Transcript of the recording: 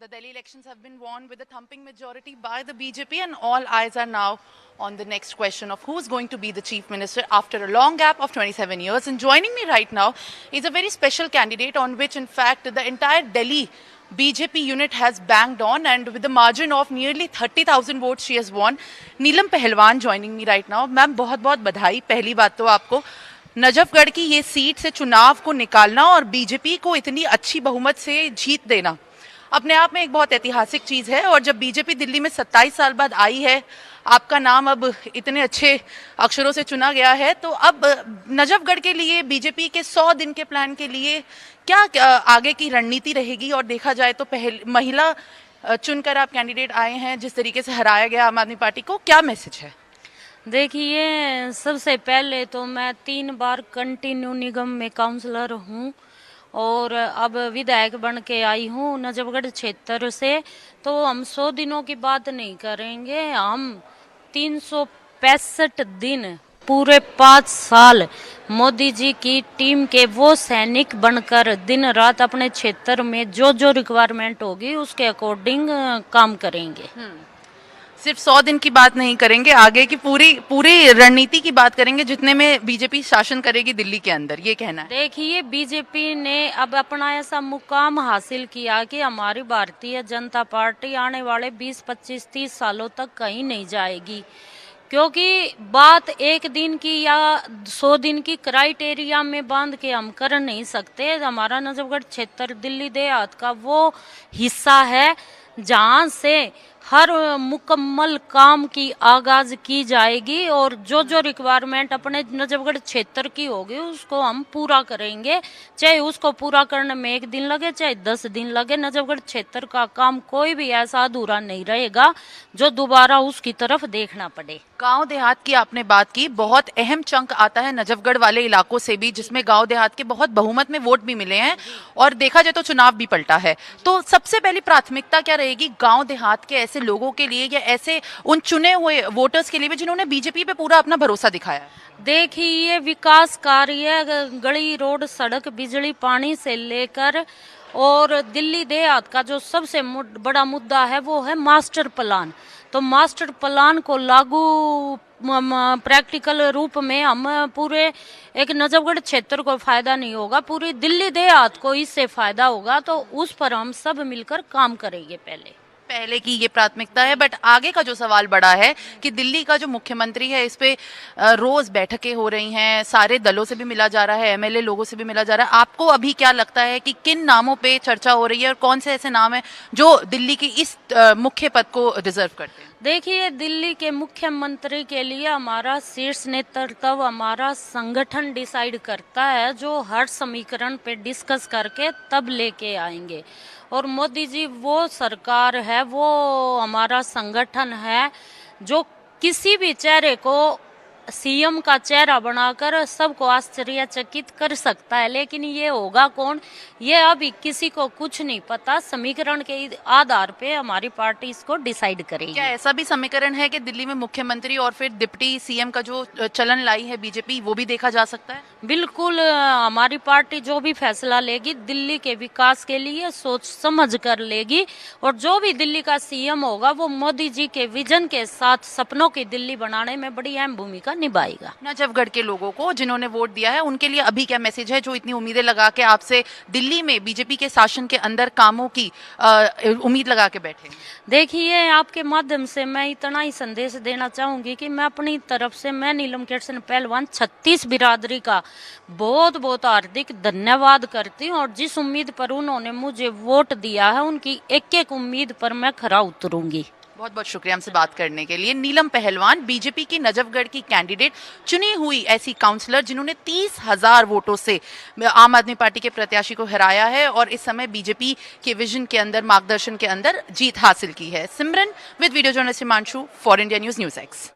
The Delhi elections have been won with a thumping majority by the BJP, and all eyes are now on the next question of who's going to be the chief minister after a long gap of 27 years. And joining me right now is a very special candidate on which, in fact, the entire Delhi BJP unit has banged on, and with a margin of nearly 30,000 votes she has won. नीलम पहलवान joining me right now. Ma'am बहुत बहुत बधाई. पहली बात तो आपको नजफगढ़ की ये सीट से चुनाव को निकालना और बीजेपी को इतनी अच्छी बहुमत से जीत देना अपने आप में एक बहुत ऐतिहासिक चीज है। और जब बीजेपी दिल्ली में 27 साल बाद आई है, आपका नाम अब इतने अच्छे अक्षरों से चुना गया है, तो अब नजफगढ़ के लिए बीजेपी के 100 दिन के प्लान के लिए क्या आगे की रणनीति रहेगी? और देखा जाए तो महिला चुनकर आप कैंडिडेट आए हैं, जिस तरीके से हराया गया आम आदमी पार्टी को, क्या मैसेज है? देखिए, सबसे पहले तो मैं 3 बार कंटिन्यू निगम में काउंसलर हूँ और अब विधायक बन के आई हूँ नजफगढ़ क्षेत्र से। तो हम 100 दिनों की बात नहीं करेंगे, हम 365 दिन पूरे 5 साल मोदी जी की टीम के वो सैनिक बनकर दिन रात अपने क्षेत्र में जो जो रिक्वायरमेंट होगी उसके अकॉर्डिंग काम करेंगे। सिर्फ 100 दिन की बात नहीं करेंगे, आगे की पूरी रणनीति की बात करेंगे जितने में बीजेपी शासन करेगी दिल्ली के अंदर, ये कहना है। देखिए, बीजेपी ने अब अपना ऐसा मुकाम हासिल किया कि हमारी भारतीय जनता पार्टी आने वाले 20, 25, 30 सालों तक कहीं नहीं जाएगी, क्योंकि बात एक दिन की या 100 दिन की क्राइटेरिया में बांध के हम कर नहीं सकते। हमारा नजफगढ़ क्षेत्र दिल्ली देहात का वो हिस्सा है जहाँ से हर मुकम्मल काम की आगाज की जाएगी और जो जो रिक्वायरमेंट अपने नजफगढ़ क्षेत्र की होगी उसको हम पूरा करेंगे, चाहे उसको पूरा करने में 1 दिन लगे चाहे 10 दिन लगे। नजफगढ़ क्षेत्र का काम कोई भी ऐसा अधूरा नहीं रहेगा जो दोबारा उसकी तरफ देखना पड़े। गांव देहात की आपने बात की, बहुत अहम चंक आता है नजफगढ़ वाले इलाकों से भी, जिसमें गांव देहात के बहुत बहुमत में वोट भी मिले हैं और देखा जाए तो चुनाव भी पलटा है। तो सबसे पहली प्राथमिकता क्या रहेगी गांव देहात के ऐसे लोगों के लिए या ऐसे उन चुने हुए वोटर्स के लिए भी जिन्होंने बीजेपी पे पूरा अपना भरोसा दिखाया है? देखिए, विकास कार्य, गली, रोड, सड़क, बिजली, पानी से लेकर और दिल्ली देहात का जो सबसे बड़ा मुद्दा है वो है मास्टर प्लान। तो मास्टर प्लान को लागू प्रैक्टिकल रूप में हम पूरे एक नजफगढ़ क्षेत्र को फायदा नहीं होगा, पूरी दिल्ली देहात को इससे फायदा होगा। तो उस पर हम सब मिलकर काम करेंगे। पहले की ये प्राथमिकता है, बट आगे का जो सवाल बड़ा है कि दिल्ली का जो मुख्यमंत्री है, इस पे रोज बैठकें हो रही हैं, सारे दलों से भी मिला जा रहा है, एमएलए लोगों से भी मिला जा रहा है। आपको अभी क्या लगता है कि किन नामों पे चर्चा हो रही है और कौन से ऐसे नाम हैं जो दिल्ली की इस मुख्य पद को डिजर्व करते हैं? देखिए, दिल्ली के मुख्यमंत्री के लिए हमारा शीर्ष नेतृत्व, हमारा संगठन डिसाइड करता है, जो हर समीकरण पे डिस्कस करके तब लेके आएंगे। और मोदी जी वो सरकार है, वो हमारा संगठन है जो किसी भी चेहरे को सीएम का चेहरा बनाकर सबको आश्चर्यचकित कर सकता है। लेकिन ये होगा कौन, ये अभी किसी को कुछ नहीं पता। समीकरण के आधार पे हमारी पार्टी इसको डिसाइड करेगी। क्या ऐसा भी समीकरण है कि दिल्ली में मुख्यमंत्री और फिर डिप्टी सीएम का जो चलन लाई है बीजेपी, वो भी देखा जा सकता है? बिल्कुल, हमारी पार्टी जो भी फैसला लेगी दिल्ली के विकास के लिए सोच समझ कर लेगी, और जो भी दिल्ली का सीएम होगा वो मोदी जी के विजन के साथ सपनों की दिल्ली बनाने में बड़ी अहम भूमिका निभाएगा। नजफगढ़ के लोगों को जिन्होंने वोट दिया है, उनके लिए अभी क्या मैसेज है, जो इतनी उम्मीदें लगा के आपसे दिल्ली में बीजेपी के शासन के अंदर कामों की उम्मीद लगा के बैठे? देखिए, आपके माध्यम से मैं इतना ही संदेश देना चाहूंगी कि मैं अपनी तरफ से, मैं नीलम किशन पहलवान 36 बिरादरी का बहुत बहुत हार्दिक धन्यवाद करती हूँ, और जिस उम्मीद पर उन्होंने मुझे वोट दिया है उनकी एक एक उम्मीद पर मैं खरा उतरूंगी। बहुत बहुत शुक्रिया हमसे बात करने के लिए। नीलम पहलवान, बीजेपी की नजफगढ़ की कैंडिडेट, चुनी हुई ऐसी काउंसलर जिन्होंने 30,000 वोटों से आम आदमी पार्टी के प्रत्याशी को हराया है और इस समय बीजेपी के विजन के अंदर, मार्गदर्शन के अंदर जीत हासिल की है। Simran with video journalist Himanshu for India News, News x.